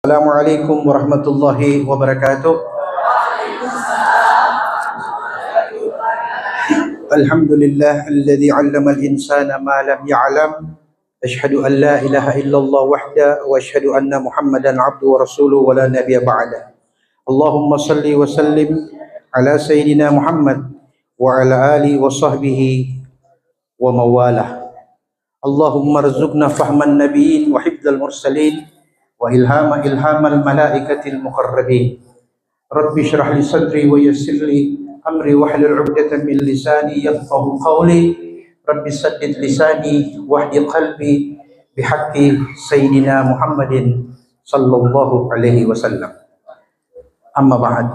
Assalamualaikum warahmatullahi wabarakatuh. Alhamdulillah alladzi 'allama al-insana ma lam ya'lam. Asyhadu an la ilaha illallah wahda wa asyhadu anna Muhammadan 'abduhu wa rasuluhu wa la nabiyya ba'da. Allahumma salli wa sallim ala sayyidina Muhammad wa ala alihi wa sahbihi wa mawalah. Allahumma rzuqna fahman nabiyyin wa hifdzal mursalin wa ilhamal malaikatil muqarrabin. Rabbi shrah li sadri wa yassir li amri wahlul 'uqdatam min lisani yafqahu qawli. Rabbi saddid lisani wahdi qalbi bihaqqi sayyidina Muhammadin sallallahu alaihi wasallam. Amma ba'd.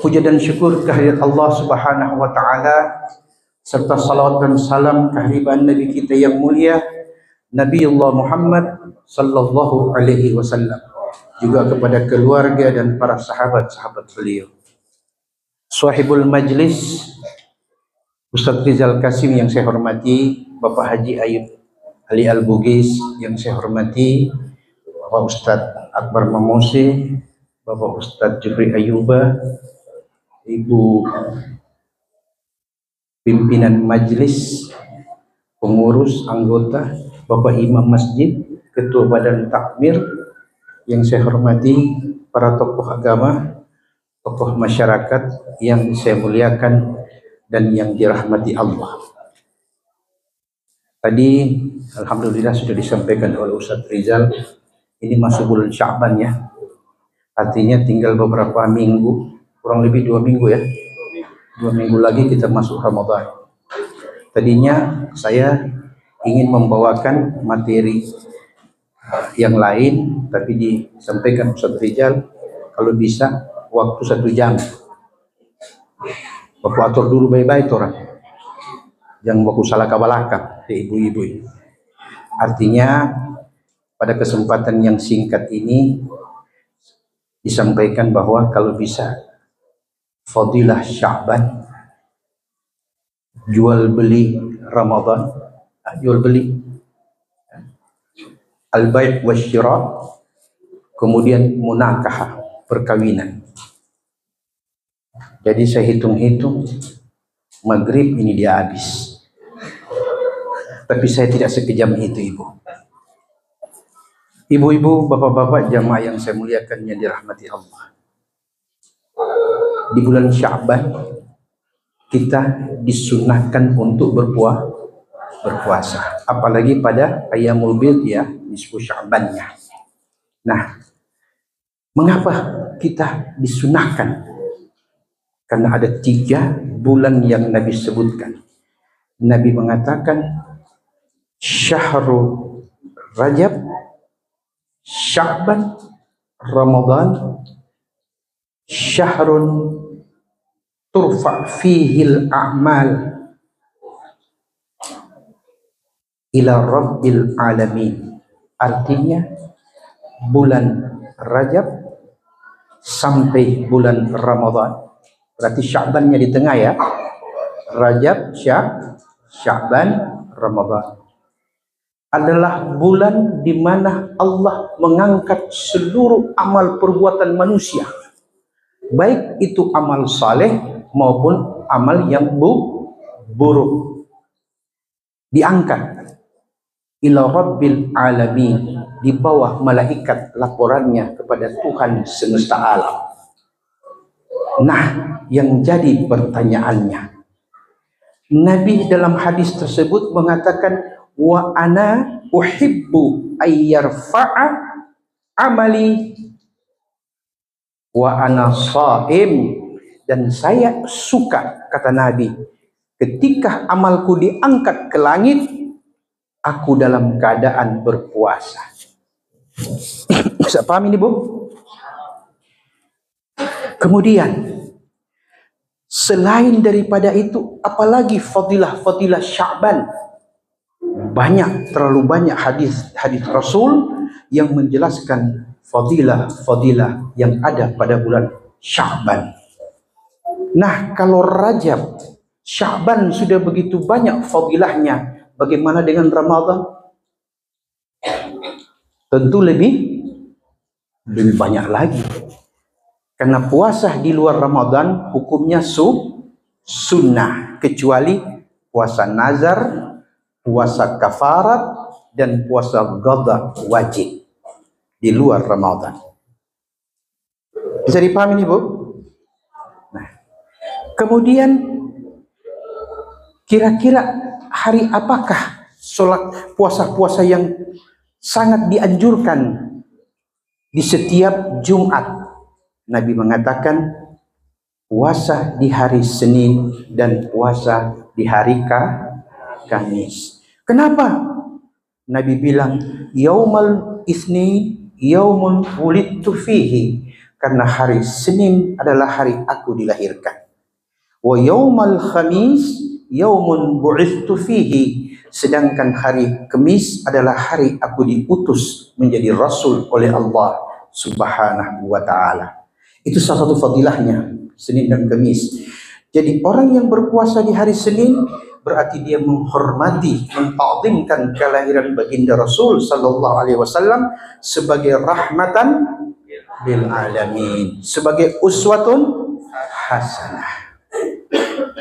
Puja dan syukur kehadirat Allah Subhanahu wa taala serta salawat dan salam kehadirat Nabi kita yang mulia Nabiullah Muhammad sallallahu alaihi wasallam, juga kepada keluarga dan para sahabat-sahabat beliau. Sahibul majlis Ustaz Rizal Kasim yang saya hormati, Bapak Haji Ayub Ali Al-Bugis yang saya hormati, Bapak Ustaz Akbar Mamose, Bapak Ustaz Jufri Ayuba, Ibu pimpinan majlis, pengurus, anggota, Bapak Imam Masjid, Ketua Badan Takmir yang saya hormati, para tokoh agama, tokoh masyarakat yang saya muliakan dan yang dirahmati Allah. Tadi alhamdulillah sudah disampaikan oleh Ustaz Rizal, ini masuk bulan Sya'ban ya. Artinya tinggal beberapa minggu, kurang lebih 2 minggu ya. 2 minggu lagi kita masuk Ramadan. Tadinya saya ingin membawakan materi yang lain, tapi disampaikan Ustaz Rizal kalau bisa waktu 1 jam. Bapak atur dulu baik-baik orang, jangan baku salah kabalaka ibu-ibu. Artinya pada kesempatan yang singkat ini disampaikan bahwa kalau bisa fadilah Sya'ban, jual beli Ramadan, jual beli al-bai' wasyira, kemudian munakahah, perkawinan. Jadi saya hitung-hitung maghrib ini dia habis, tapi saya tidak sekejam itu ibu. Ibu-ibu, bapak-bapak, jamaah yang saya muliakan yang dirahmati Allah, di bulan Sya'ban kita disunahkan untuk berpuasa, apalagi pada Ayyamul Bid ya, nisfu Sya'bannya. Nah, mengapa kita disunahkan? Karena ada 3 bulan yang Nabi sebutkan. Nabi mengatakan Syahrul Rajab, Sya'ban, Ramadan, syahrun turfa' fihil a'mal ila rabbil alamin. Artinya bulan Rajab sampai bulan Ramadan, berarti Sya'bannya di tengah ya. Rajab, Sya'ban, Ramadan adalah bulan di mana Allah mengangkat seluruh amal perbuatan manusia, baik itu amal saleh maupun amal yang buruk, diangkat ila rabbil alamin, di bawah malaikat laporannya kepada Tuhan semesta alam. Nah, yang jadi pertanyaannya, Nabi dalam hadis tersebut mengatakan wa ana uhibbu ayyarfa'a amali wa ana shaim, dan saya suka, kata Nabi, ketika amalku diangkat ke langit, aku dalam keadaan berpuasa. Bisa paham ini Bu? Kemudian selain daripada itu, apalagi fadilah Sya'ban. Banyak, terlalu banyak hadis Rasul yang menjelaskan fadilah yang ada pada bulan Sya'ban. Nah, kalau Rajab, Sya'ban sudah begitu banyak fadilahnya, bagaimana dengan Ramadan? Tentu lebih lebih banyak lagi. Karena puasa di luar Ramadan hukumnya sunnah, kecuali puasa nazar, puasa kafarat, dan puasa qada wajib di luar Ramadan. Bisa dipahami ini, Bu? Nah, kemudian kira-kira hari apakah sholat puasa-puasa yang sangat dianjurkan di setiap Jumat? Nabi mengatakan puasa di hari Senin dan puasa di hari Kamis. Kenapa? Nabi bilang yaumal itsnin yaumun wulidtu fihi, karena hari Senin adalah hari aku dilahirkan. Wa yaumal khamis yaumun bu'ithtu fihi, sedangkan hari Kamis adalah hari aku diutus menjadi rasul oleh Allah Subhanahu wa taala. Itu salah satu fadilahnya Senin dan Kamis. Jadi orang yang berpuasa di hari Senin berarti dia menghormati, menta'zimkan kelahiran baginda Rasul sallallahu alaihi wasallam sebagai rahmatan lil alamin, sebagai uswatun hasanah.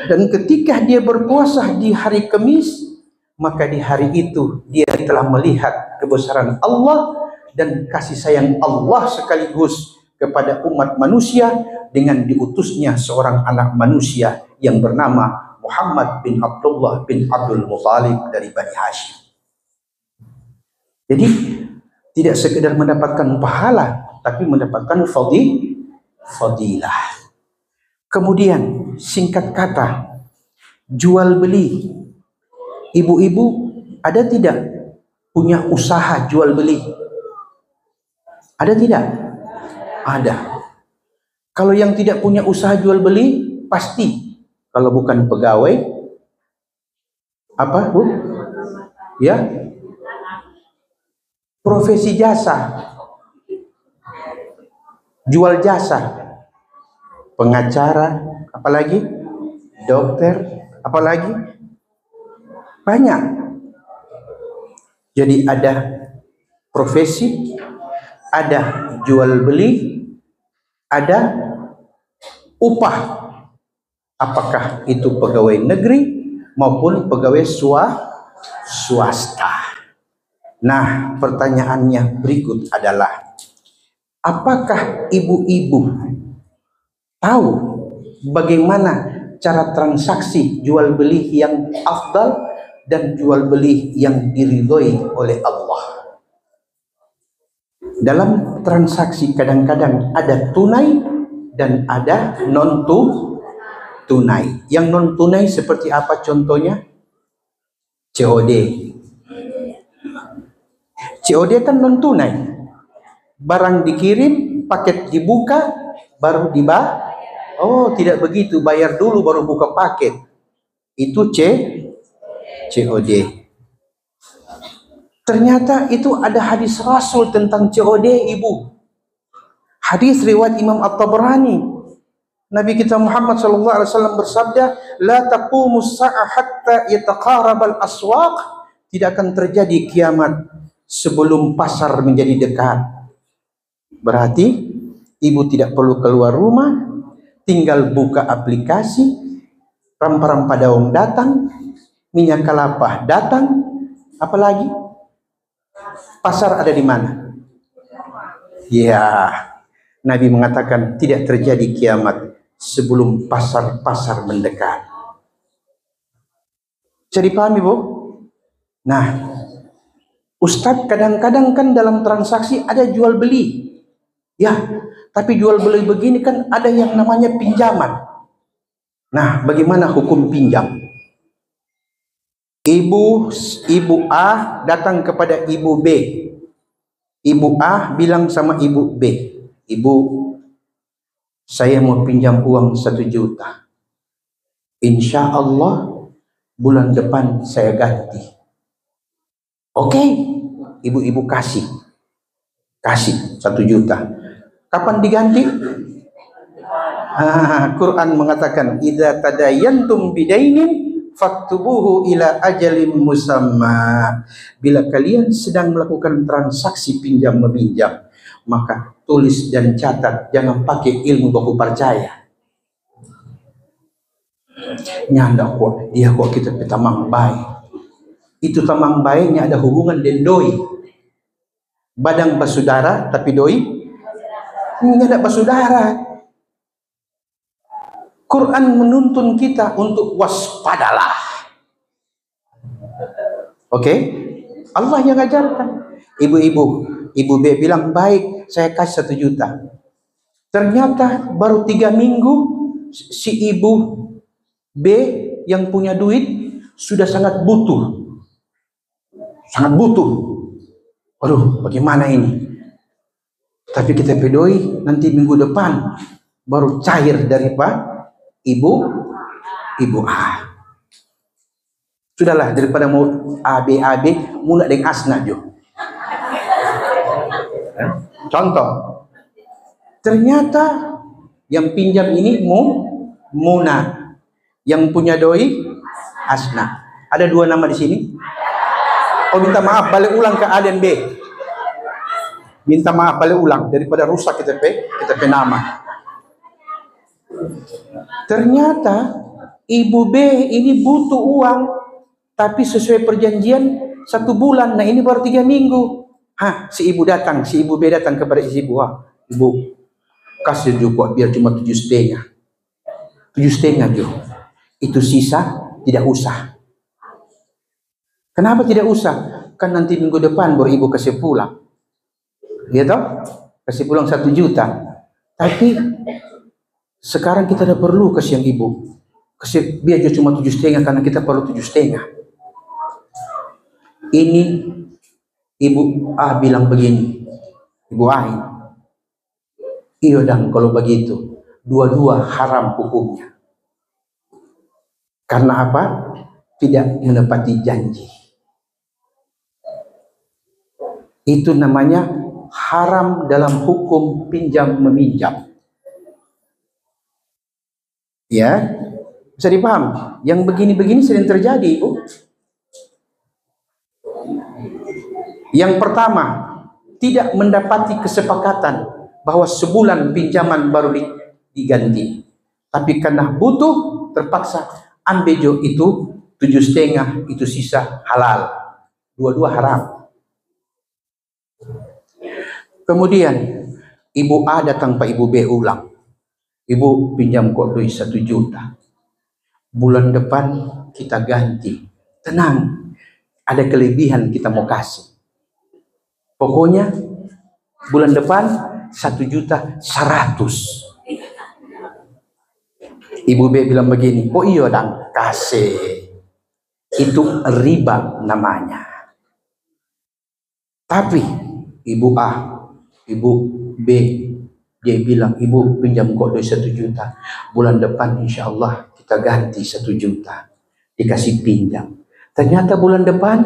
Dan ketika dia berpuasa di hari Kamis, maka di hari itu dia telah melihat kebesaran Allah dan kasih sayang Allah sekaligus kepada umat manusia dengan diutusnya seorang anak manusia yang bernama Muhammad bin Abdullah bin Abdul Muttalib dari Bani Hashim. Jadi tidak sekedar mendapatkan pahala, tapi mendapatkan fadilah. Kemudian singkat kata, jual beli. Ibu-ibu ada tidak punya usaha jual beli? Ada tidak? Ada. Kalau yang tidak punya usaha jual beli, pasti kalau bukan pegawai apa, Bu? Ya. Profesi jasa. Jual jasa. Pengacara, apalagi? Dokter, apalagi? Banyak. Jadi ada profesi, ada jual beli, ada upah. Apakah itu pegawai negeri maupun pegawai swasta. Nah, pertanyaannya berikut adalah, apakah ibu-ibu tahu bagaimana cara transaksi jual beli yang afdal dan jual beli yang diridhoi oleh Allah? Dalam transaksi kadang-kadang ada tunai dan ada non tunai. Yang non tunai seperti apa contohnya? COD. COD kan non tunai. Barang dikirim, paket dibuka, baru dibayar. Oh, tidak begitu. Bayar dulu baru buka paket. Itu COD. Ternyata itu ada hadis Rasul tentang COD, Ibu. Hadis riwayat Imam At-Tabrani. Nabi kita Muhammad sallallahu alaihi wasallam bersabda, "La taqumus sa'ah hatta yataqarabal aswaq." Tidak akan terjadi kiamat sebelum pasar menjadi dekat. Berarti ibu tidak perlu keluar rumah, tinggal buka aplikasi, rempah-rempah daun datang, minyak kelapa datang, apalagi? Pasar ada di mana? Ya, Nabi mengatakan tidak terjadi kiamat sebelum pasar-pasar mendekat. Bisa dipahami, Bu? Nah, Ustadz kadang-kadang kan dalam transaksi ada jual beli. Ya, tapi jual beli begini kan ada yang namanya pinjaman. Nah, bagaimana hukum pinjam? Ibu A datang kepada ibu B. Ibu A bilang sama ibu B, "Ibu, saya mau pinjam uang 1 juta. Insya Allah bulan depan saya ganti." Oke, ibu-ibu kasih 1 juta. Kapan diganti? Quran mengatakan, "Idza tadayantum bidainin faktubuhu ila ajalin musamma." Bila kalian sedang melakukan transaksi pinjam meminjam, maka tulis dan catat, jangan pakai ilmu baku percaya. Nyanda kok dia kok kita tamang baik. Itu tamang baiknya ada hubungan dengan doi. Badang basudara tapi doi nyanda basudara. Quran menuntun kita untuk waspadalah. Oke? Allah yang ajarkan. Ibu B bilang baik, saya kasih 1 juta. Ternyata baru 3 minggu si ibu B yang punya duit sudah sangat butuh. Sangat butuh. Aduh, bagaimana ini? Tapi kita pedoi nanti minggu depan baru cair dari ibu A. Sudahlah, daripada mau AB mulai dengan asna jo. Contoh, ternyata yang pinjam ini Muna, yang punya doi Asna. Ada 2 nama di sini. Oh, minta maaf, balik ulang ke A dan B. Minta maaf, balik ulang daripada rusak kita nama. Ternyata ibu B ini butuh uang, tapi sesuai perjanjian 1 bulan. Nah ini baru 3 minggu. Si ibu B datang kepada si ibu. Ibu, kasih juga biar cuma 7,5. 7,5 jo. Itu sisa tidak usah. Kenapa tidak usah? Kan nanti minggu depan baru ibu kasih pulang. Ya toh? Kasih pulang 1 juta. Tapi sekarang kita tidak perlu kasih yang ibu. Kasih biar cuma 7,5 karena kita perlu 7,5. Ini ibu A bilang begini, ibu A, iyo dan kalau begitu dua-dua haram hukumnya. Karena apa? Tidak menepati janji. Itu namanya haram dalam hukum pinjam meminjam. Ya, bisa dipaham? Yang begini-begini sering terjadi, Ibu. Yang pertama, tidak mendapati kesepakatan bahwa sebulan pinjaman baru diganti. Tapi karena butuh, terpaksa ambil jo itu 7,5, itu sisa halal. Dua-dua haram. Kemudian, ibu A datang Pak Ibu B ulang. Ibu pinjam kok duit 1 juta. Bulan depan kita ganti. Tenang, ada kelebihan kita mau kasih. Pokoknya bulan depan 1.100.000. Ibu B bilang begini, oh iya dan kasih. Itu riba namanya. Tapi ibu A, ibu B, dia bilang, ibu pinjam kok duit 1 juta. Bulan depan insya Allah kita ganti 1 juta. Dikasih pinjam. Ternyata bulan depan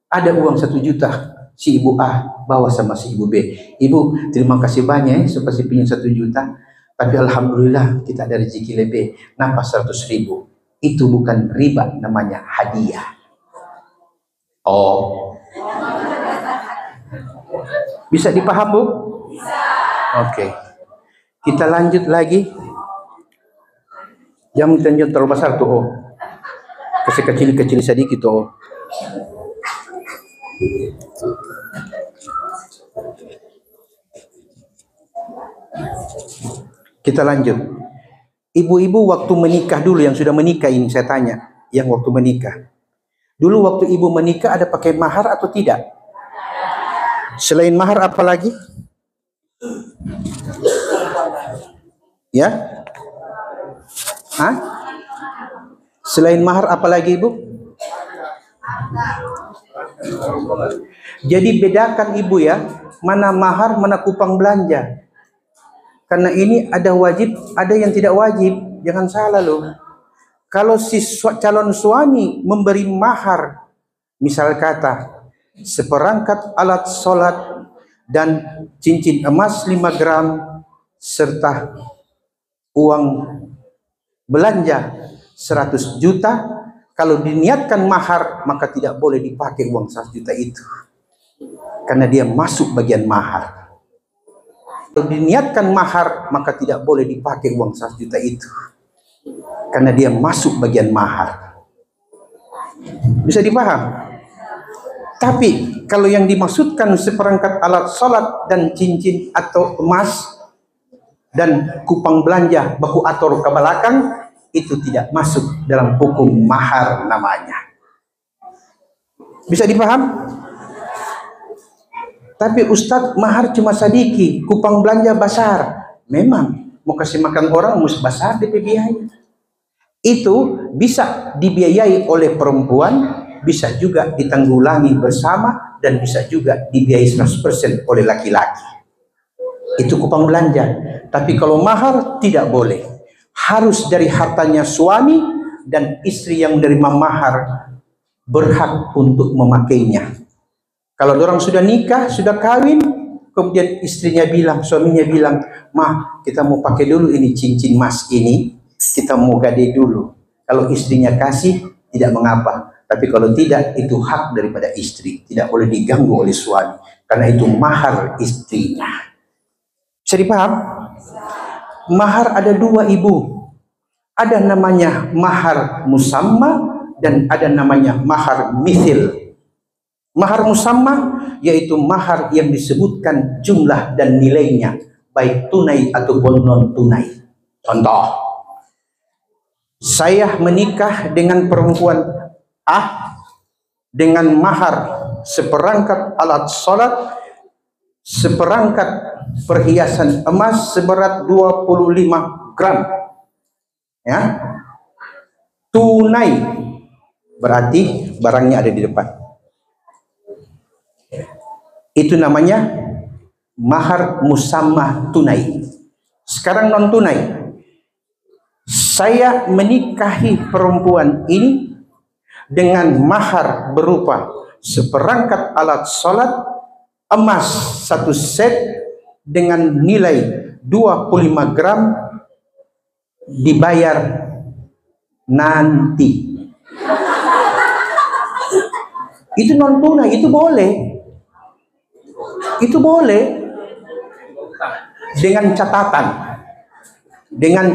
ada uang 1 juta. Si ibu A bawa sama si ibu B. Ibu, terima kasih banyak supaya si pinjam 1 juta. Tapi alhamdulillah kita ada rezeki lebih. Nambah 100.000. Itu bukan riba, namanya hadiah. Oh. Bisa dipaham, Bu? Bisa. Oke. Kita lanjut lagi. Jangan terlalu besar tuh. Oh. Kasih kecil-kecil sedikit tuh. Kita lanjut. Ibu-ibu waktu menikah dulu, yang sudah menikah ini saya tanya, yang waktu menikah. Dulu waktu ibu menikah ada pakai mahar atau tidak? Selain mahar apa lagi? Ya? Hah? Selain mahar apa lagi, Ibu? Jadi bedakan Ibu ya, mana mahar, mana kupang belanja. Karena ini ada wajib, ada yang tidak wajib. Jangan salah loh. Kalau si calon suami memberi mahar, misal kata, seperangkat alat sholat dan cincin emas 5 gram, serta uang belanja 100 juta. Kalau diniatkan mahar, maka tidak boleh dipakai uang 100 juta itu. Karena dia masuk bagian mahar. Kalau diniatkan mahar, maka tidak boleh dipakai uang 100 juta itu, karena dia masuk bagian mahar. Bisa dipaham? Tapi kalau yang dimaksudkan seperangkat alat salat dan cincin atau emas dan kupang belanja baku ator ke belakang, itu tidak masuk dalam hukum mahar namanya. Bisa dipaham? Tapi Ustadz, mahar cuma sadiki, kupang belanja besar. Memang mau kasih makan orang mus besar DP biaya. Itu bisa dibiayai oleh perempuan, bisa juga ditanggulangi bersama, dan bisa juga dibiayai 100% oleh laki-laki. Itu kupang belanja. Tapi kalau mahar tidak boleh. Harus dari hartanya suami, dan istri yang menerima mahar berhak untuk memakainya. Kalau orang sudah nikah, sudah kawin, kemudian istrinya bilang, suaminya bilang, "Ma, kita mau pakai dulu ini cincin emas ini, kita mau gade dulu." Kalau istrinya kasih, tidak mengapa. Tapi kalau tidak, itu hak daripada istri, tidak boleh diganggu oleh suami, karena itu mahar istrinya. Bisa dipaham? Mahar ada dua, Ibu. Ada namanya mahar musamma dan ada namanya mahar mithil. Mahar musamma yaitu mahar yang disebutkan jumlah dan nilainya, baik tunai ataupun non tunai. Contoh, saya menikah dengan perempuan A dengan mahar seperangkat alat salat, seperangkat perhiasan emas seberat 25 gram. Ya. Tunai berarti barangnya ada di depan. Itu namanya mahar musamma tunai. Sekarang non tunai. Saya menikahi perempuan ini dengan mahar berupa seperangkat alat salat emas 1 set dengan nilai 25 gram, dibayar nanti. Itu non tunai, itu boleh. Itu boleh dengan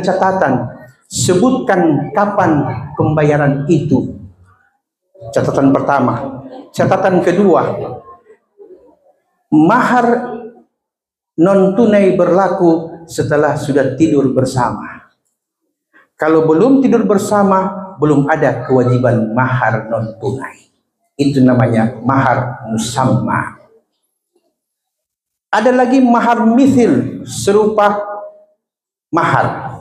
catatan sebutkan kapan pembayaran itu. Catatan pertama. Catatan kedua, mahar non tunai berlaku setelah sudah tidur bersama. Kalau belum tidur bersama, belum ada kewajiban mahar non tunai. Itu namanya mahar musamma. Ada lagi mahar mithil serupa mahar.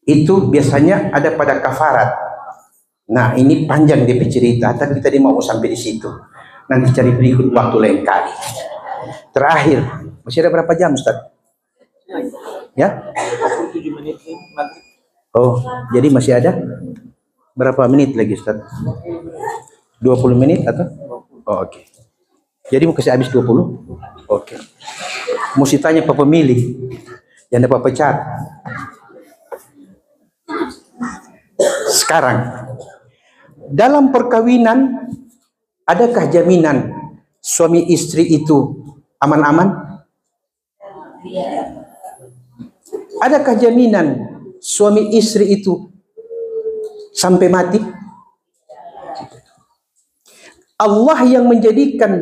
Itu biasanya ada pada kafarat. Nah, ini panjang DP cerita, tapi tadi mau sampai di situ. Nanti cari berikut waktu lain kali. Terakhir, masih ada berapa jam, Ustaz? Ya? 27 menit nanti. Oh, jadi masih ada berapa menit lagi, Ustaz? 20 menit atau? Oh, oke. Jadi mau kasih habis 20? Oke. Mesti tanya Pak pemilih. Jangan dapat pecat. Sekarang, dalam perkawinan, adakah jaminan suami istri itu aman-aman? Adakah jaminan suami istri itu sampai mati? Allah yang menjadikan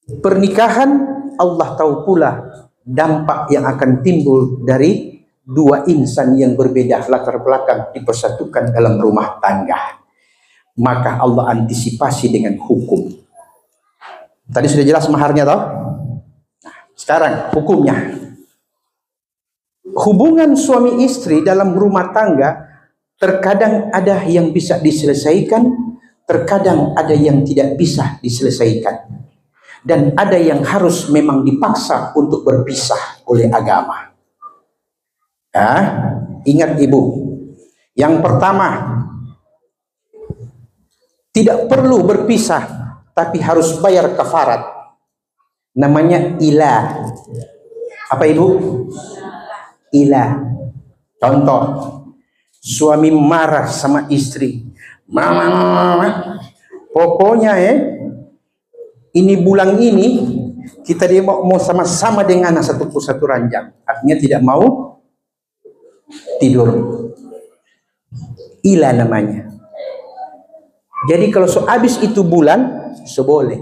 pernikahan, Allah tahu pula dampak yang akan timbul dari dua insan yang berbeda latar belakang dipersatukan dalam rumah tangga. Maka Allah antisipasi dengan hukum. Tadi sudah jelas maharnya toh? Nah, sekarang hukumnya. Hubungan suami istri dalam rumah tangga terkadang ada yang bisa diselesaikan, terkadang ada yang tidak bisa diselesaikan. Dan ada yang harus memang dipaksa untuk berpisah oleh agama. Ya, ingat Ibu, yang pertama, tidak perlu berpisah, tapi harus bayar kafarat. Namanya ilah. Apa Ibu? Ilah. Contoh, suami marah sama istri. Mama, pokoknya ini bulan ini kita dia mau sama-sama dengan satu ranjang, artinya tidak mau tidur. Ila namanya. Jadi kalau habis itu bulan, boleh.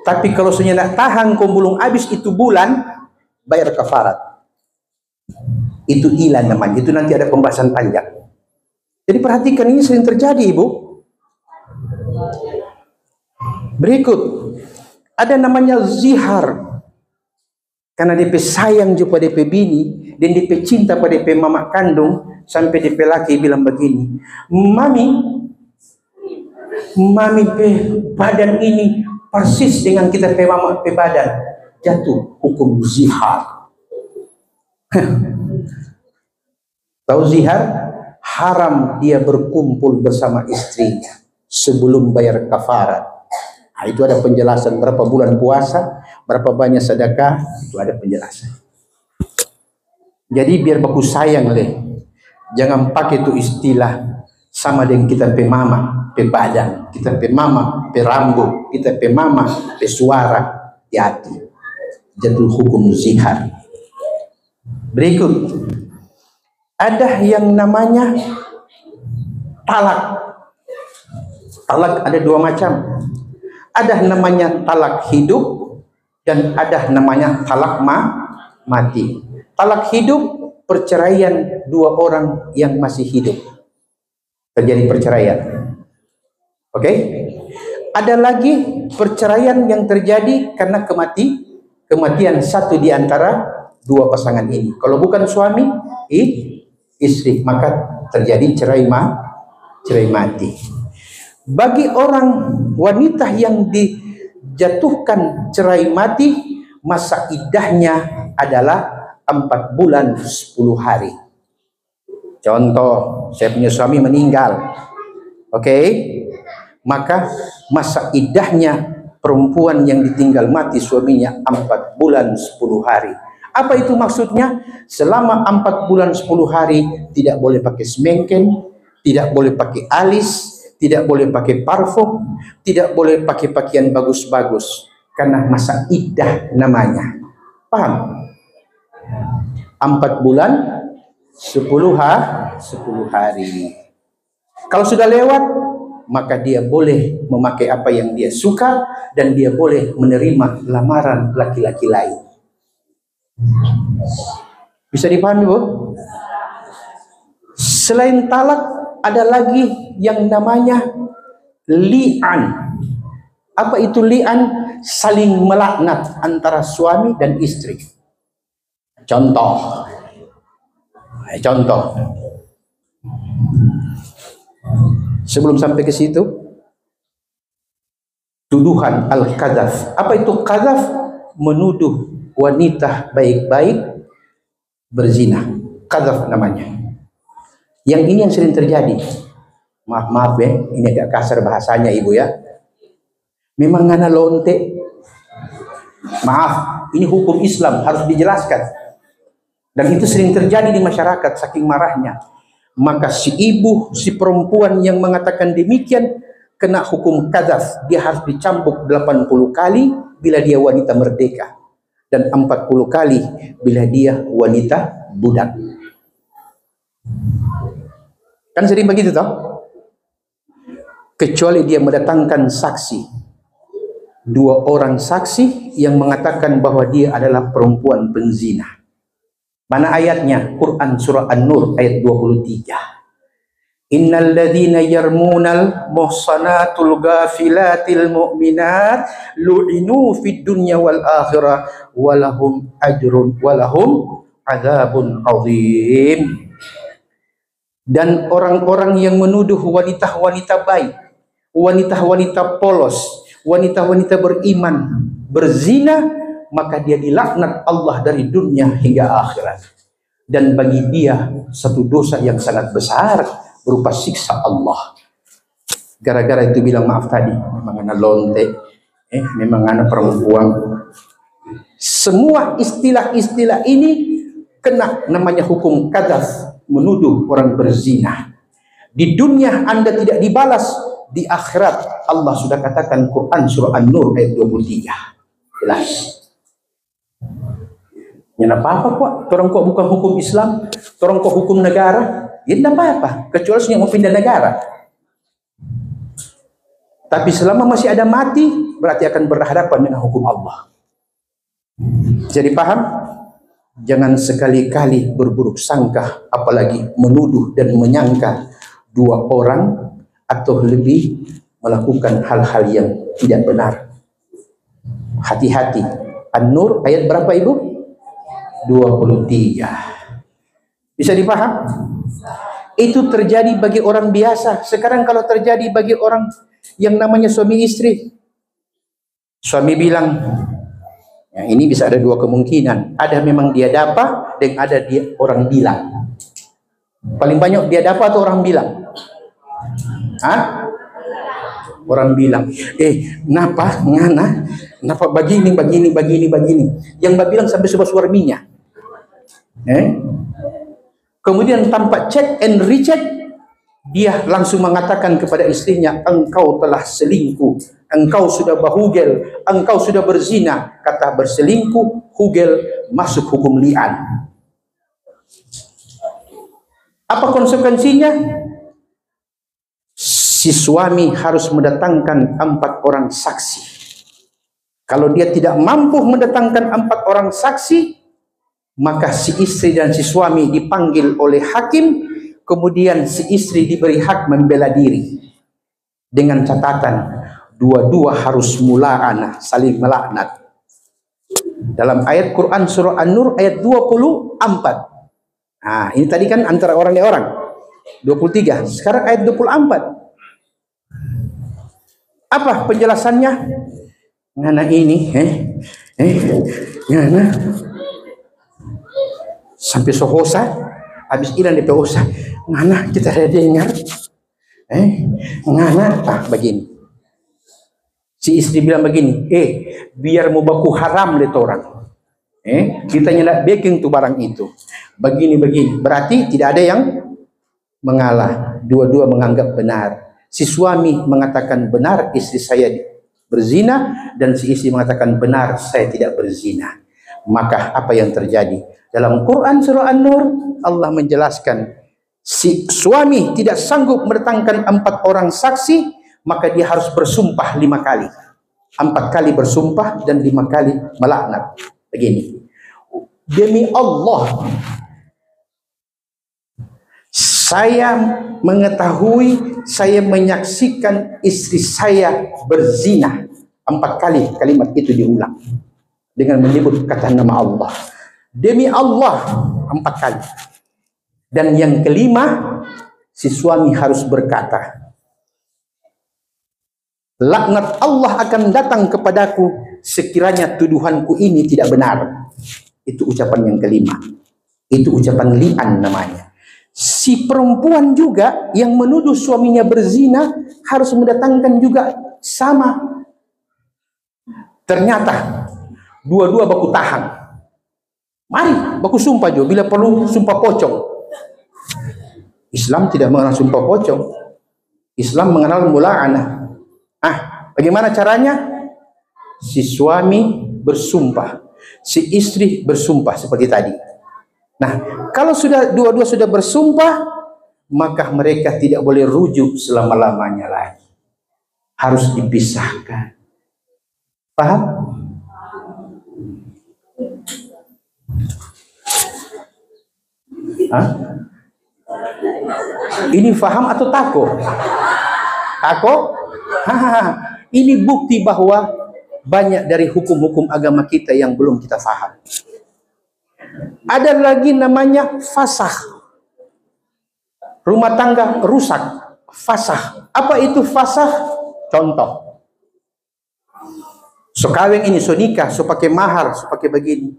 Tapi kalau nak tahan kau belum habis itu bulan, bayar kafarat. Itu ila namanya. Itu nanti ada pembahasan panjang. Jadi perhatikan, ini sering terjadi, Ibu. Berikut, ada namanya zihar. Karena DP sayang juga DP bini, dan DP cinta pada DP mama kandung, sampai DP laki bilang begini, Mami pe badan ini persis dengan kita pe mama pe badan. Jatuh hukum zihar. Tahu zihar? Haram dia berkumpul bersama istrinya sebelum bayar kafarat. Nah, itu ada penjelasan berapa bulan puasa, berapa banyak sedekah, itu ada penjelasan. Jadi biar baku sayang leh, jangan pakai itu istilah sama dengan kita pe mama pe badan, kita pe mama pe rambut, kita pe mama pe suara, hati. Jatuh hukum zihar. Berikut, ada yang namanya talak. Talak ada dua macam. Ada namanya talak hidup dan ada namanya talak mati. Talak hidup, perceraian dua orang yang masih hidup. Terjadi perceraian. Oke? Ada lagi perceraian yang terjadi karena kematian satu di antara dua pasangan ini. Kalau bukan suami, istri, maka terjadi cerai mati. Bagi orang wanita yang dijatuhkan cerai mati, masa iddahnya adalah 4 bulan 10 hari. Contoh, saya punya suami meninggal. Oke? Maka masa iddahnya perempuan yang ditinggal mati suaminya 4 bulan 10 hari. Apa itu maksudnya? Selama 4 bulan 10 hari tidak boleh pakai semengken, tidak boleh pakai alis, tidak boleh pakai parfum, tidak boleh pakai pakaian bagus-bagus, karena masa iddah namanya. Paham? 4 bulan 10 hari. Kalau sudah lewat, maka dia boleh memakai apa yang dia suka dan dia boleh menerima lamaran laki-laki lain. Bisa dipahami, Bu? Selain talak, ada lagi yang namanya li'an. Apa itu li'an? Saling melaknat antara suami dan istri. Contoh. Sebelum sampai ke situ, tuduhan al-qadzaf. Apa itu qadzaf? Menuduh wanita baik-baik berzina. Qadzaf namanya. Yang ini yang sering terjadi. Maaf ya, ini agak kasar bahasanya Ibu ya. Memang ngana lonte. Maaf, ini hukum Islam harus dijelaskan. Dan itu sering terjadi di masyarakat saking marahnya. Maka si ibu, si perempuan yang mengatakan demikian kena hukum qadzaf. Dia harus dicambuk 80 kali bila dia wanita merdeka, dan 40 kali bila dia wanita budak. Kan sering begitu toh? Kecuali dia mendatangkan saksi, 2 orang saksi yang mengatakan bahwa dia adalah perempuan penzina. Mana ayatnya? Quran surah An-Nur ayat 23. Innal ladzina yarmunal muhsanatul ghafilatil mu'minat lu'inu fid dunya wal akhirah walahum ajrun walahum adzabun azim. Dan orang-orang yang menuduh wanita-wanita baik, wanita-wanita polos, wanita-wanita beriman berzina, maka dia dilaknat Allah dari dunia hingga akhirat. Dan bagi dia satu dosa yang sangat besar berupa siksa Allah. Gara-gara itu bilang maaf tadi, memang anak lonte, memang anak perempuan. Semua istilah-istilah ini kena namanya hukum qadzaf, menuduh orang berzina. Di dunia Anda tidak dibalas, di akhirat Allah sudah katakan Quran surah An-Nur ayat 23. Jelas. Ya tidak apa-apa kok. Orang kok bukan hukum Islam, orang kok hukum negara. Ya tidak apa-apa. Kecuali yang mau pindah negara. Tapi selama masih ada mati, berarti akan berhadapan dengan hukum Allah. Jadi paham? Jangan sekali-kali berburuk sangka, apalagi menuduh dan menyangka dua orang atau lebih melakukan hal-hal yang tidak benar. Hati-hati. An-Nur ayat berapa Ibu? 23. Bisa dipaham? Itu terjadi bagi orang biasa. Sekarang kalau terjadi bagi orang yang namanya suami istri, suami bilang, ya ini bisa ada dua kemungkinan. Ada memang dia dapat, dan ada dia orang bilang. Paling banyak dia dapat atau orang bilang? Hah? Orang bilang, kenapa ngana, kenapa begini. Yang bilang sampai sebuah suaminya. Kemudian tanpa check and recheck, dia langsung mengatakan kepada istrinya, engkau telah selingkuh, engkau sudah bahugel, engkau sudah berzina. Kata berselingkuh, hugel, masuk hukum li'an. Apa konsekuensinya? Si suami harus mendatangkan 4 orang saksi. Kalau dia tidak mampu mendatangkan 4 orang saksi, maka si istri dan si suami dipanggil oleh hakim. Kemudian si istri diberi hak membela diri dengan catatan dua-dua harus mula'anah, saling melaknat. Dalam ayat Quran surah An-Nur ayat 24. Nah, ini tadi kan antara orang dan orang 23. Sekarang ayat 24. Apa penjelasannya? Ngana ini, ngana sampai sohosa, habis ilan di pehosa, ngana kita ada dengar, ngana begini. Si istri bilang begini, biar mau baku haram lihat orang, kita nyelak baking tuh barang itu, begini. Berarti tidak ada yang mengalah, dua-dua menganggap benar. Si suami mengatakan benar istri saya berzina, dan si istri mengatakan benar saya tidak berzina. Maka apa yang terjadi? Dalam Quran surah An-Nur Allah menjelaskan, si suami tidak sanggup mendatangkan 4 orang saksi, maka dia harus bersumpah 5 kali. 4 kali bersumpah dan 5 kali melaknat. Begini, demi Allah, saya mengetahui, saya menyaksikan istri saya berzina. 4 kali kalimat itu diulang dengan menyebut kata nama Allah. Demi Allah 4 kali. Dan yang kelima, si suami harus berkata, laknat Allah akan datang kepadaku sekiranya tuduhanku ini tidak benar. Itu ucapan yang kelima. Itu ucapan li'an namanya. Si perempuan juga yang menuduh suaminya berzina harus mendatangkan juga sama. Ternyata dua-dua baku tahan. Mari baku sumpah juga, bila perlu sumpah pocong. Islam tidak mengenal sumpah pocong. Islam mengenal mula'anah. Bagaimana caranya? Si suami bersumpah, si istri bersumpah seperti tadi. Nah, kalau sudah dua-dua sudah bersumpah, maka mereka tidak boleh rujuk selama-lamanya lagi. Harus dipisahkan. Paham? Ini faham atau takut? Takut? Ini bukti bahwa banyak dari hukum-hukum agama kita yang belum kita faham. Ada lagi namanya fasakh. Rumah tangga rusak, fasakh. Apa itu fasakh? Contoh. So kawin ini, so nikah, so pakai mahar, so pakai begini.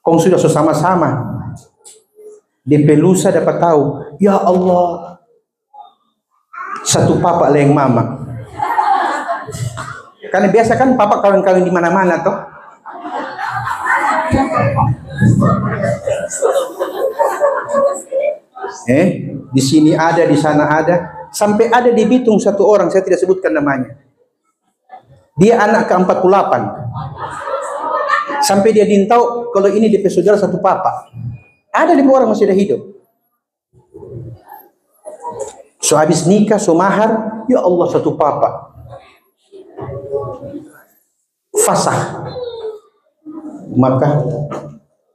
Kong sudah so sama-sama. DP lusa dapat tahu, ya Allah, satu papa leng mama. Karena biasa kan papa kawin-kawin di mana-mana toh. Di sini ada, di sana ada, sampai ada di Bitung satu orang, saya tidak sebutkan namanya. Dia anak ke-48. Sampai dia dintau kalau ini DP saudara satu papa. Ada 5 orang masih ada hidup. So habis nikah, so mahar, ya Allah satu papa. Fasah. Maka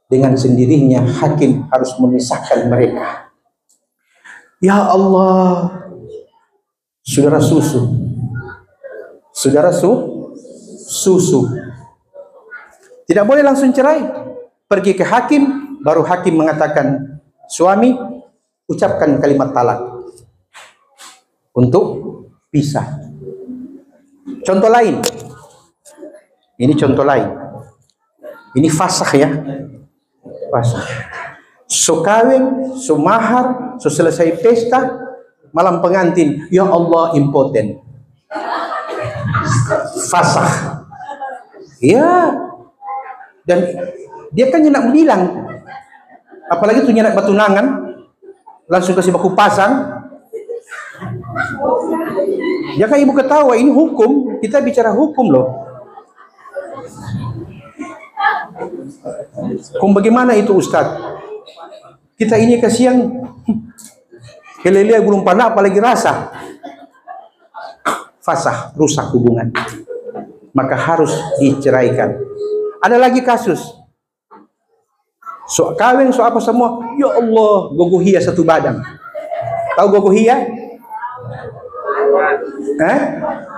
dengan sendirinya hakim harus memisahkan mereka. Ya Allah, saudara susu, susu, tidak boleh langsung cerai. Pergi ke hakim, baru hakim mengatakan, suami ucapkan kalimat talak untuk pisah. Contoh lain, ini contoh lain. Ini fasah ya, fasah. So kawin, so mahar, so selesai pesta, malam pengantin, ya Allah impoten. Fasah. Ya. Dan dia kan nak bilang, apalagi tuh nyenak batunangan, langsung kasih baku pasang. Ya kan ibu ketawa, ini hukum, kita bicara hukum loh. Bagaimana itu Ustadz? Kita ini kasihan, kelelea belum pandai apalagi rasa. Fasah, rusak hubungan. Maka harus diceraikan. Ada lagi kasus. So kawin, so apa semua. Ya Allah, gogohia satu badan. Tahu gogohia?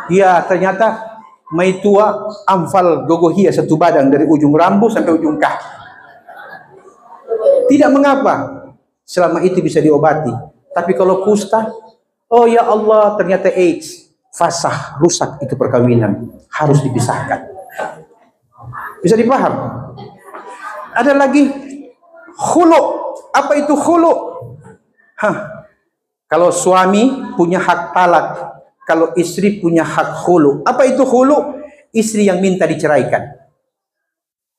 Ya ternyata mai tua amfal gogohia satu badan dari ujung rambut sampai ujung kaki. Tidak mengapa, selama itu bisa diobati. Tapi kalau kusta, oh ya Allah ternyata AIDS. Fasah, rusak itu perkawinan, harus dipisahkan. Bisa dipaham? Ada lagi khulu. Apa itu khulu? Kalau suami punya hak talak, kalau istri punya hak khulu. Apa itu khulu? Istri yang minta diceraikan.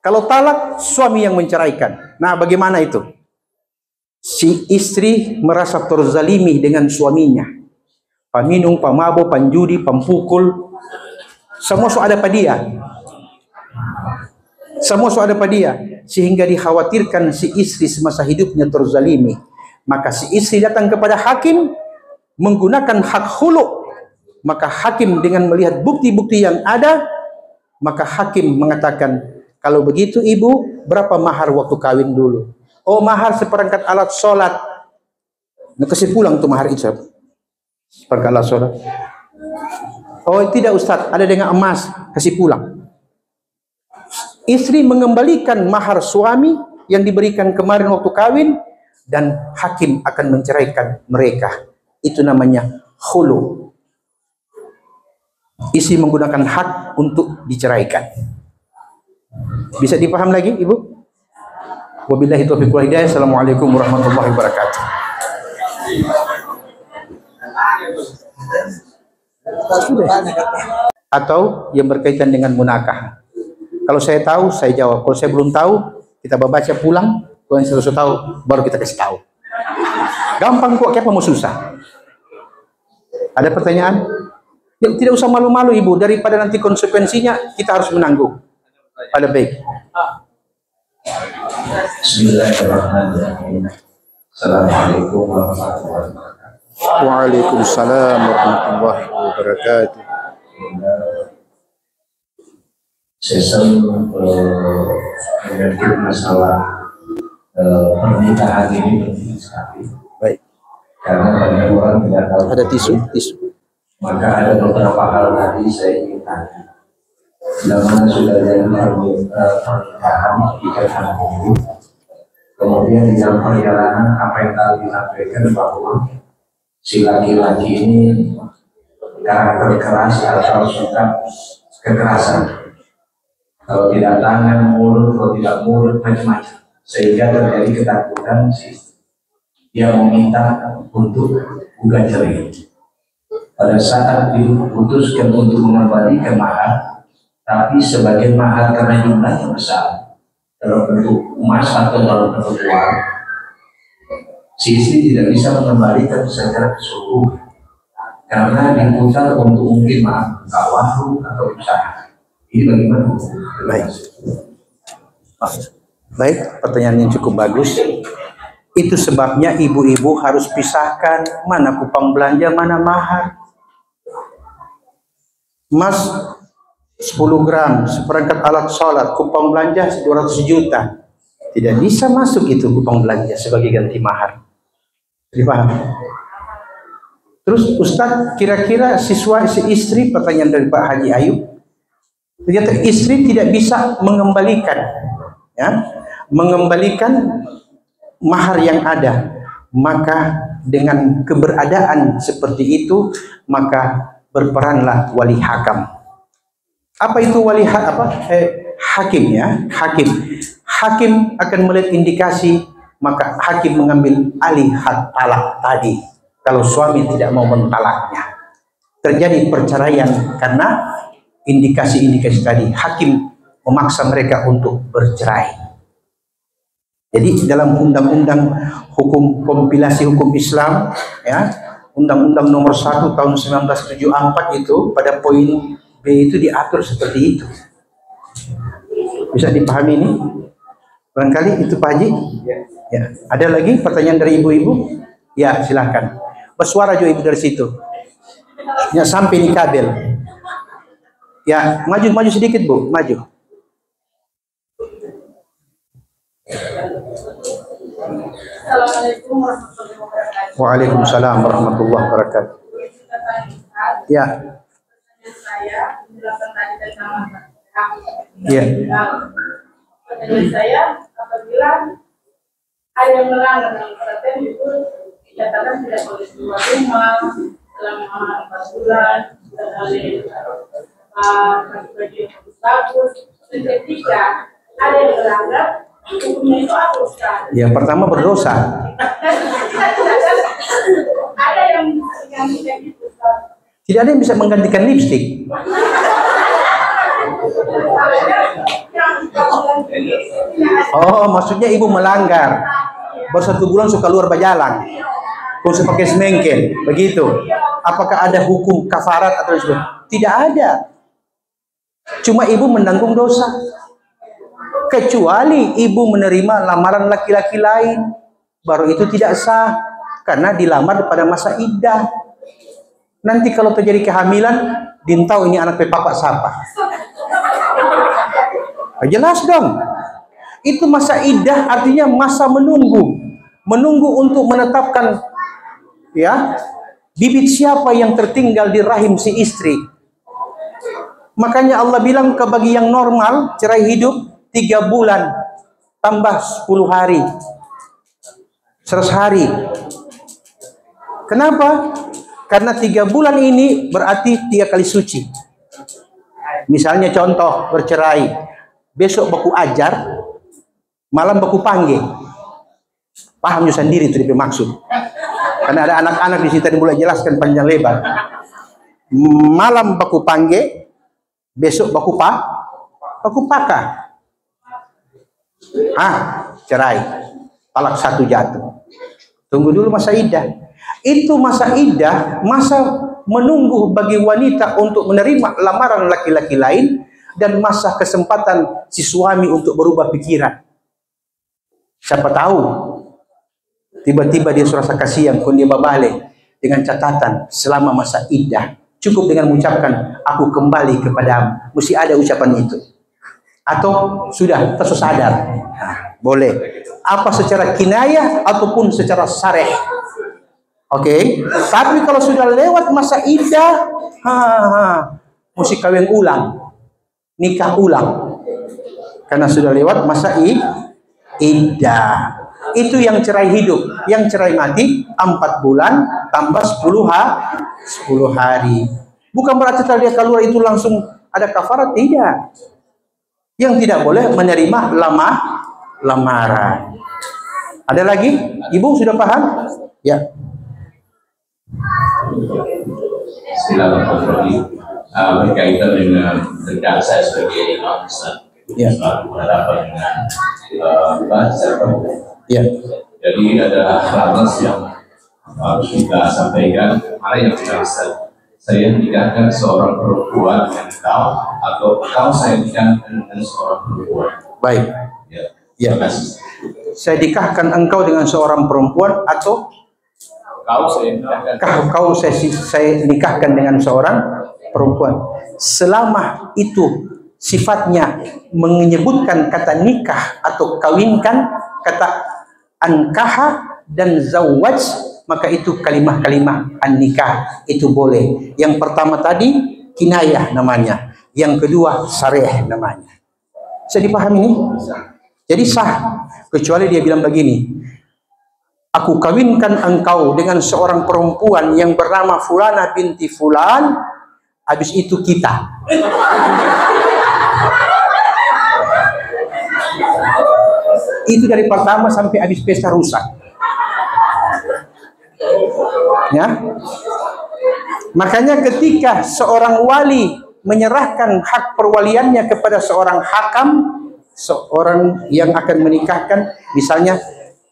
Kalau talak, suami yang menceraikan. Nah, bagaimana itu? Si istri merasa terzalimi dengan suaminya. Paminum, pamabo, panjudi, pampukul, semua so ada pada dia. Semua so ada pada dia. Sehingga dikhawatirkan si istri semasa hidupnya terzalimi. Maka si istri datang kepada hakim menggunakan hak khulu. Maka hakim dengan melihat bukti-bukti yang ada, maka hakim mengatakan, kalau begitu ibu, berapa mahar waktu kawin dulu? Oh, mahar seperangkat alat sholat. Nah, kasih pulang tuh mahar itu. Seperangkat alat sholat. Oh tidak Ustaz, ada dengan emas, kasih pulang. Istri mengembalikan mahar suami yang diberikan kemarin waktu kawin, dan hakim akan menceraikan mereka. Itu namanya khulu. Istri menggunakan hak untuk diceraikan. Bisa dipaham lagi Ibu? Wabillahi taufiq wal hidayah. Assalamualaikum warahmatullahi wabarakatuh. Atau yang berkaitan dengan munakah. Kalau saya tahu, saya jawab. Kalau saya belum tahu, kita baca pulang. Kalau yang sudah tahu, baru kita kasih tahu. Gampang kok, kenapa mau susah? Ada pertanyaan? Ya, tidak usah malu-malu Ibu, daripada nanti konsekuensinya kita harus menanggung. Pada baik. Bismillahirrahmanirrahim. Assalamualaikum warahmatullahi wabarakatuh. Waalaikumsalam warahmatullahi wabarakatuh. Sesam menyangkut masalah pernikahan ini penting sekali. Baik. Karena banyak orang tidak tahu. Ada tisu. Maka ada beberapa hal tadi saya ingin tanya. Namanya sudah jadi pernikahan ikat dulu. Kemudian di dalam perjalanan apa yang tadi disampaikan bahwa si laki-laki ini karakter keras atau suka kekerasan. Kalau tidak tangan, mulut, kalau tidak mulut, macam-macam. Sehingga terjadi ketakutan dia meminta untuk gugat cerai. Pada saat diputuskan untuk mengembalikan mahar, tapi sebagian mahar karena jumlahnya besar, dalam bentuk emas atau dalam bentuk uang, si istri tidak bisa mengembalikan secara keseluruhan. karena diputar untuk mungkin maaf buka warung atau usaha. Ini bagaimana? Baik. Baik, pertanyaan yang cukup bagus. Itu sebabnya ibu-ibu harus pisahkan mana kupang belanja, mana mahar. Mas 10 gram, seperangkat alat sholat, kupang belanja 200 juta. Tidak bisa masuk itu kupang belanja sebagai ganti mahar. Dipaham? Terus Ustadz, kira-kira si istri, pertanyaan dari Pak Haji Ayub, ternyata istri tidak bisa mengembalikan, ya, mengembalikan mahar yang ada. Maka dengan keberadaan seperti itu, maka berperanlah wali hakam. Apa itu wali hakim, ya? Hakim akan melihat indikasi, maka hakim mengambil alih hak talak tadi. Kalau suami tidak mau mentalaknya, terjadi perceraian karena indikasi-indikasi tadi. Hakim memaksa mereka untuk bercerai. Jadi dalam undang-undang hukum kompilasi hukum Islam, ya, Undang-Undang Nomor 1 Tahun 1974 itu pada poin B itu diatur seperti itu. Bisa dipahami ini? Barangkali itu Pak Haji. Ya. Ada lagi pertanyaan dari ibu-ibu? Ya, silahkan. Bersuara juga ibu dari situ. Ya, sampai di kabel. Ya, maju sedikit Bu, maju. Assalamualaikum warahmatullahi wabarakatuh. Waalaikumsalam warahmatullahi wabarakatuh. Ya. Saya menjelaskan tadi tentang Ya. pertanyaan saya, apabila ada yang melanggar dalam perhatian itu dinyatakan tidak boleh keluar rumah selama 4 bulan, dan baju yang bagus. Ketika ada yang melanggar, hukumnya itu apa Ustaz? Yang pertama berdosa. Ada yang tidak gitu Ustaz. Tidak ada yang bisa menggantikan lipstik. Oh, maksudnya ibu melanggar. Baru 1 bulan suka luar bajalang. Kau suka pakai semengkel, begitu. Apakah ada hukum kafarat atau sebagainya? Tidak ada. Cuma ibu menanggung dosa. Kecuali ibu menerima lamaran laki-laki lain, baru itu tidak sah karena dilamar pada masa iddah. Nanti kalau terjadi kehamilan, dintau ini anak papa siapa? Jelas dong. Itu masa iddah artinya masa menunggu untuk menetapkan, ya, bibit siapa yang tertinggal di rahim si istri. Makanya Allah bilang bagi yang normal cerai hidup 3 bulan tambah 10 hari, 100 hari. Kenapa? Karena 3 bulan ini berarti 3 kali suci. Misalnya contoh bercerai, besok baku ajar, malam baku panggil. Paham juga sendiri itu maksud. Karena ada anak-anak di situ yang mulai jelaskan panjang lebar. Malam baku panggil, besok baku paka. Cerai. Talak 1 jatuh. Tunggu dulu masa iddah. Itu masa iddah, masa menunggu bagi wanita untuk menerima lamaran laki-laki lain, dan masa kesempatan si suami untuk berubah pikiran. Siapa tahu tiba-tiba dia rasa kasihan, kalau dia babale dengan catatan selama masa iddah. Cukup dengan mengucapkan aku kembali kepadamu. Mesti ada ucapan itu. Atau sudah tersadar. Boleh. Apa secara kinayah ataupun secara sareh. Oke. Tapi kalau sudah lewat masa iddah, mesti kawin ulang. Nikah ulang. Karena sudah lewat masa iddah. Itu yang cerai hidup. Yang cerai mati 4 bulan tambah 10 hari. Bukan berarti kalau dia keluar itu langsung ada kafarat, tidak. Yang tidak boleh menerima lamaran. Ada lagi? Ibu sudah paham? Ya. Bismillahirrahmanirrahim. Berkaitan dengan rekan saya sebagai imam Islam, berhadapan dengan Ya. Jadi ada hadis yang harus kita sampaikan mana yang benar. Saya nikahkan seorang perempuan dengan kau, atau kau saya nikahkan dengan seorang perempuan. Baik. Ya. Ya. Terima kasih. Saya nikahkan engkau dengan seorang perempuan, atau Kau saya nikahkan. kau saya nikahkan dengan seorang perempuan. Selama itu sifatnya menyebutkan kata nikah atau kawinkan, kata ankaha dan zawaj, maka itu kalimah-kalimah an-nikah, itu boleh. Yang pertama tadi kinayah namanya, yang kedua sarih namanya. Bisa dipahami ini? Jadi sah, kecuali dia bilang begini, aku kawinkan engkau dengan seorang perempuan yang bernama Fulana binti Fulan, habis itu kita. Itu dari pertama sampai habis pesta rusak. Ya. Makanya ketika seorang wali menyerahkan hak perwaliannya kepada seorang hakam, seorang yang akan menikahkan, misalnya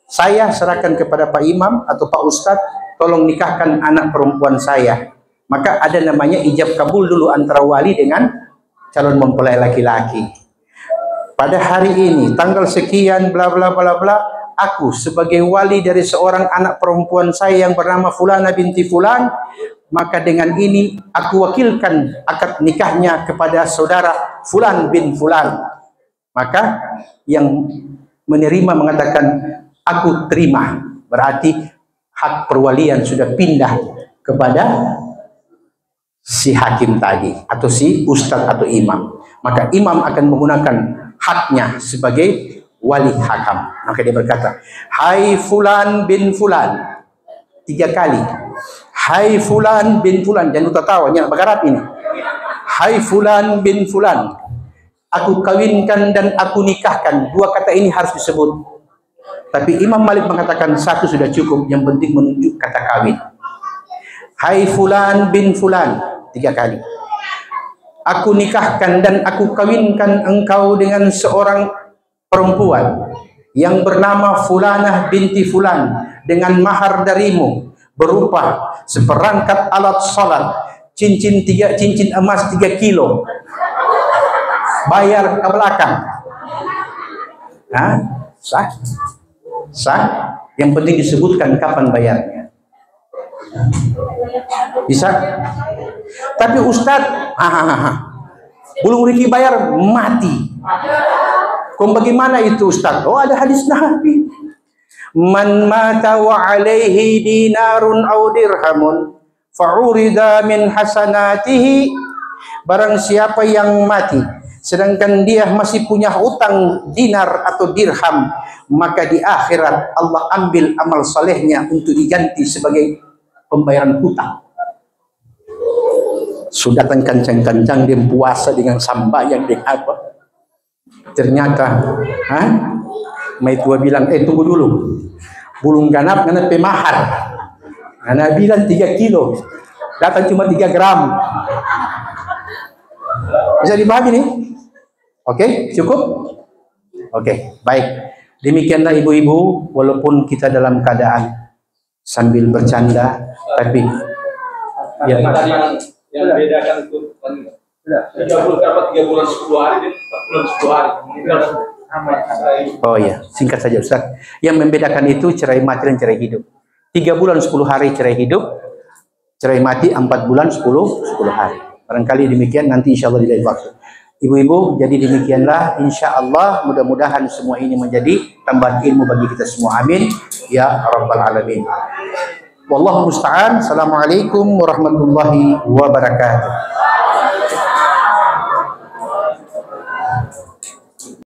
saya serahkan kepada Pak Imam atau Pak Ustadz, tolong nikahkan anak perempuan saya. Maka ada namanya ijab kabul dulu antara wali dengan calon mempelai laki-laki. Pada hari ini, tanggal sekian, bla bla bla bla, aku sebagai wali dari seorang anak perempuan saya yang bernama Fulana binti Fulan, maka dengan ini aku wakilkan akad nikahnya kepada saudara Fulan bin Fulan. Maka yang menerima mengatakan aku terima, berarti hak perwalian sudah pindah kepada si hakim tadi atau si ustadz atau imam. Maka imam akan menggunakan haknya sebagai wali hakam. Maka dia berkata, hai Fulan bin Fulan, 3 kali. Hai Fulan bin Fulan, jangan lupa tahu yang bergarap ini. Hai Fulan bin Fulan, aku kawinkan dan aku nikahkan. 2 kata ini harus disebut. Tapi Imam Malik mengatakan 1 sudah cukup, yang penting menunjuk kata kawin. Hai Fulan bin Fulan, 3 kali. Aku nikahkan dan aku kawinkan engkau dengan seorang perempuan yang bernama Fulanah binti Fulan, dengan mahar darimu berupa seperangkat alat salat, cincin emas 3 kilo, bayar ke belakang. Nah, sah? Sah? Yang penting disebutkan kapan bayarnya. Bisa? Tapi Ustadz, belum Riki bayar, mati. Kok bagaimana itu Ustadz? Oh, ada hadis Nabi. Man mata wa alaihi dinarun aw dirhamun fa'urida min hasanatihi. Barang siapa yang mati sedangkan dia masih punya hutang dinar atau dirham, maka di akhirat Allah ambil amal salehnya untuk diganti sebagai pembayaran hutang. Sudah kencang-kencang dia puasa dengan sambayang dengan apa? Ternyata, mai tua bilang, tunggu dulu, bulung ganap karena pemahar. Karena bilang 3 kilo, datang cuma 3 gram. Bisa dipahami nih? Oke, cukup? Oke, baik. Demikianlah ibu-ibu, walaupun kita dalam keadaan sambil bercanda, tapi ya. Yang bedakan itu 3 bulan 10 hari, 4 bulan 10 hari. Oh ya, singkat saja Ustaz. Yang membedakan itu cerai mati dan cerai hidup. 3 bulan 10 hari cerai hidup, cerai mati 4 bulan 10 hari. Barangkali demikian, nanti insya Allah di lain waktu. Ibu-ibu, jadi demikianlah, insya Allah mudah-mudahan semua ini menjadi tambahan ilmu bagi kita semua. Amin ya rabbal alamin. Wallahu musta'an. Assalamualaikum warahmatullahi wabarakatuh.